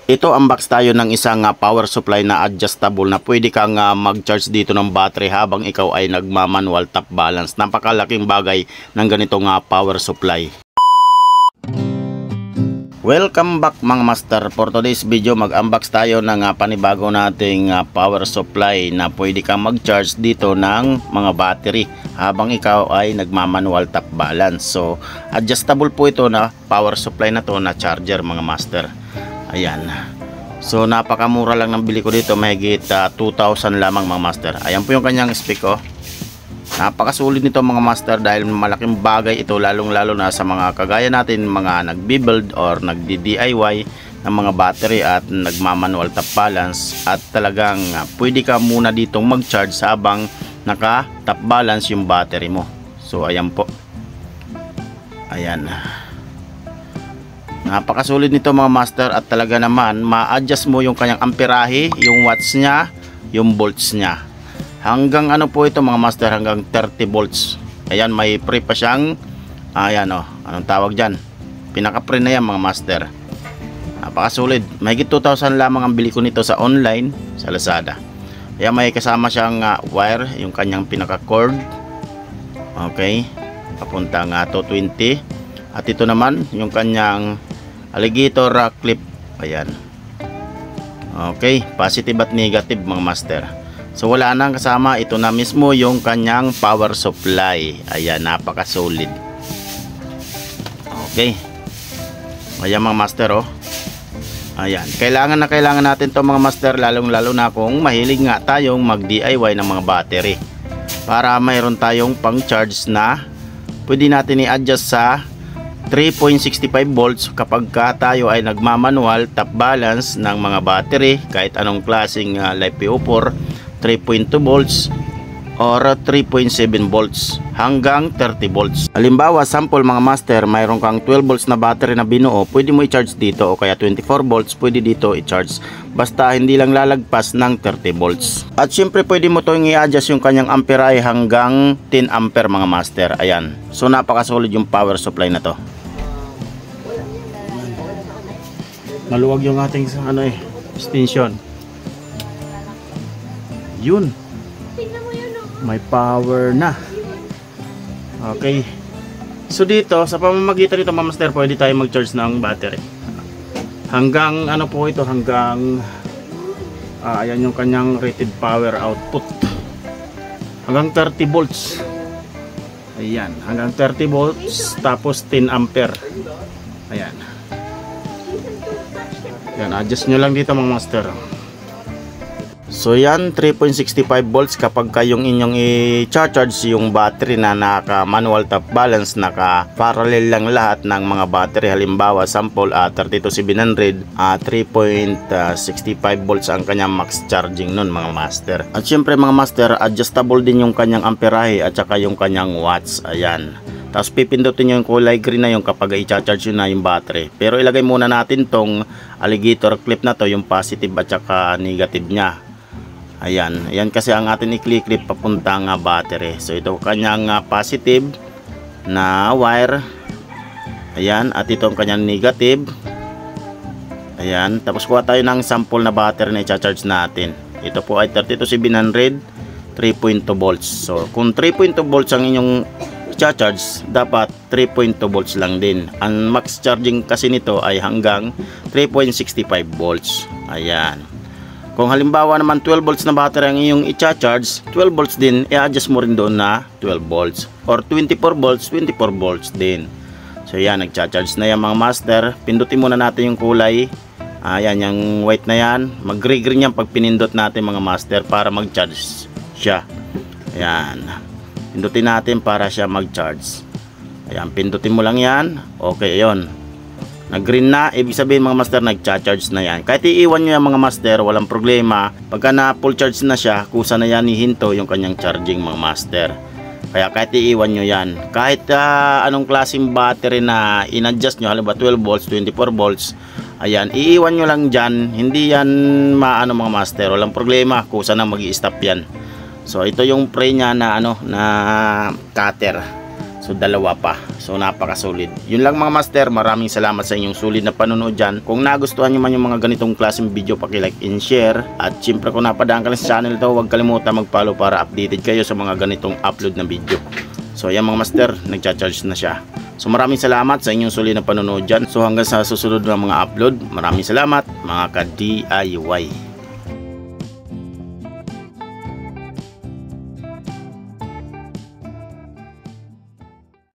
Ito unbox tayo ng isang power supply na adjustable na pwede kang mag-charge dito ng battery habang ikaw ay nagmamanual top balance. Napakalaking bagay ng ganitong power supply. Welcome back mga master. For today's video mag-unbox tayo ng panibago nating power supply na pwede kang mag-charge dito ng mga battery habang ikaw ay nagmamanual top balance. So adjustable po ito na power supply na to na charger mga master. Ayan. So napakamura lang ng bili ko dito, mahigit 2,000 lamang mga master. Ayan po yung kanyang spec oh. Napakasulit nito mga master dahil malaking bagay ito lalong-lalo na sa mga kagaya natin mga nagbi-build or nagdi-DIY ng mga battery at nagmamanual top balance at talagang pwede ka muna ditong mag-charge habang naka top balance yung battery mo. So ayan po. Ayan. Napakasulit nito mga master at talaga naman ma-adjust mo yung kanyang amperahe, yung watts niya, yung volts niya. Hanggang ano po ito mga master, hanggang 30 volts. Ayan, may pre pa siyang ayan oh, anong tawag dyan? Pinaka-pre na yan mga master. Napakasulit. Mahigit 2,000 lamang ang bili ko nito sa online, sa Lazada. Ayan, may kasama siyang wire, yung kanyang pinaka-cord. Okay, papuntang 220. At ito naman yung kanyang alligator clip. Ayan. Okay, positive at negative mga master. So wala nang kasama, ito na mismo yung kanyang power supply. Ayan, napaka-solid. Okay. Ayan mga master oh. Ayan, kailangan na kailangan natin to mga master, lalong-lalo na kung mahilig nga tayong mag-DIY ng mga battery. Para mayroon tayong pang-charge na pwede natin i-adjust sa 3.65 volts kapag tayo ay nagmamanual top balance ng mga battery kahit anong klaseng LiPo4, 3.2 volts or 3.7 volts hanggang 30 volts. Halimbawa, sample mga master, mayroon kang 12 volts na battery na binuo, pwede mo i-charge dito, o kaya 24 volts, pwede dito i-charge. Basta hindi lang lalagpas ng 30 volts. At syempre pwede mo itong i-adjust yung kanyang amperahe hanggang 10 ampere mga master. Ayan. So napaka-solid yung power supply na to. Maluwag yung ating extension. Yun. May power na. Okay. So dito, sa pamamagitan nito mga master, pwede tayo mag-charge ng battery. Hanggang ano po ito, hanggang ayan yung kanyang rated power output. Hanggang 30 volts. Ayan, hanggang 30 volts tapos 10 ampere. Ayan. Yan, adjust nyo lang dito mga master. So yan, 3.65 volts kapag kayong inyong i-charge yung battery na naka manual top balance, naka parallel lang lahat ng mga battery. Halimbawa sample 32700, 3.65 volts ang kanyang max charging nun mga master. At syempre mga master, adjustable din yung kanyang amperahe at saka yung kanyang watts. Ayan. Tapos pipindutin nyo yung kulay green na yung kapag i-charge na yung battery. Pero ilagay muna natin tong alligator clip na to, yung positive at saka negative nya. Ayan, ayan kasi ang atin i-clip papuntang battery. So ito kanyang positive na wire. Ayan, at ito ang kanyang negative. Ayan, tapos kuha tayo ng sample na battery na i-charge natin. Ito po ay 32700, 3.2 volts. So kung 3.2 volts ang inyong i-charge, dapat 3.2 volts lang din. Ang max charging kasi nito ay hanggang 3.65 volts. Ayan. Kung halimbawa naman 12 volts na battery ang iyong i-charge, 12 volts din, i-adjust mo rin doon na 12 volts. Or 24 volts, 24 volts din. So yan, nag-charge na yan mga master. Pindutin muna natin yung kulay. Ayan, yung white na yan. Mag-green yan pag pinindot natin mga master para mag-charge siya. Ayan. Pindutin natin para siya mag-charge. Ayan, pindutin mo lang yan. Okay, yun. Nag-green na, ibig sabihin mga master, nag-charge na yan. Kahit iiwan nyo yan mga master, walang problema. Pagka na full charge na siya, kusa na yan hihinto yung kanyang charging mga master. Kaya kahit iiwan nyo yan. Kahit anong klaseng battery na in-adjust nyo, halimbawa 12 volts, 24 volts, ayan, iiwan nyo lang dyan. Hindi yan maano mga master, walang problema, kusa na mag-i-stop yan. So ito yung pre niya na na cutter. So dalawa pa. So napakasulit. Yun lang mga master, maraming salamat sa inyong sulit na panonood dyan. Kung nagustuhan nyo man yung mga ganitong klaseng video, paki-like and share. At syempre kung napadaan ka lang sa channel to, huwag kalimutan mag-follow para updated kayo sa mga ganitong upload na video. So yan mga master, nagcha-charge na siya. So maraming salamat sa inyong sulit na panonood dyan. So hanggang sa susunod na mga upload, maraming salamat mga ka-DIY.